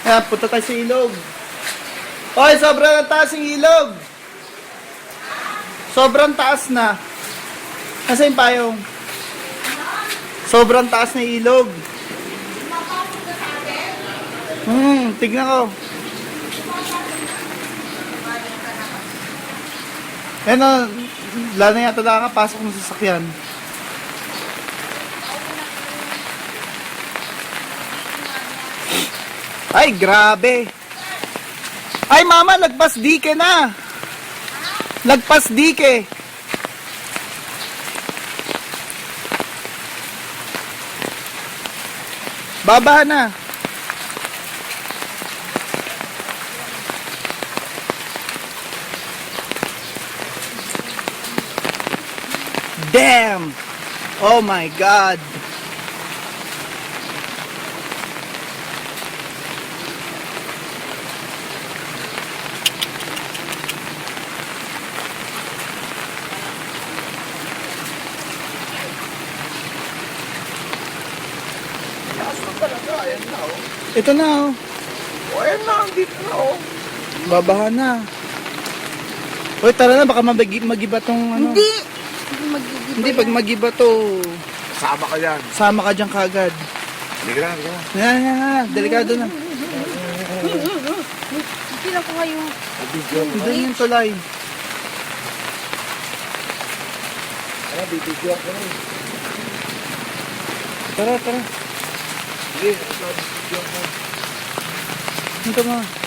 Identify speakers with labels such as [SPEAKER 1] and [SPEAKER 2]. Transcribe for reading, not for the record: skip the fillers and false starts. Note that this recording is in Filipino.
[SPEAKER 1] Ayan, punta tayo sa ilog. Oy, sobrang taas yung ilog. Sobrang taas na. Nasa yung payong? Sobrang taas na ilog. Tignan ko. Ayan o, lalo yata nakakapasok ng sasakyan. Ay, grabe. Ay, mama, lagpas dike na. Lagpas dike. Baba na. Damn! Oh my God! Ito na oh.
[SPEAKER 2] Ayan na, dito na oh.
[SPEAKER 1] Babaha na. Uy, tara na, baka magiba tong ano.
[SPEAKER 3] Hindi. Hindi magiging.
[SPEAKER 1] Hindi, pag magiba to,
[SPEAKER 2] Sama ka yan.
[SPEAKER 1] sama ka dyan kagad.
[SPEAKER 2] Hindi ka na.
[SPEAKER 1] Yan, delikado na.
[SPEAKER 3] Hindi na ko kayo.
[SPEAKER 1] Doon yung tulay.
[SPEAKER 2] Ano, bibigyo ako na.
[SPEAKER 1] Tara.
[SPEAKER 2] Sige, bibigyo ako.
[SPEAKER 1] Ito mo.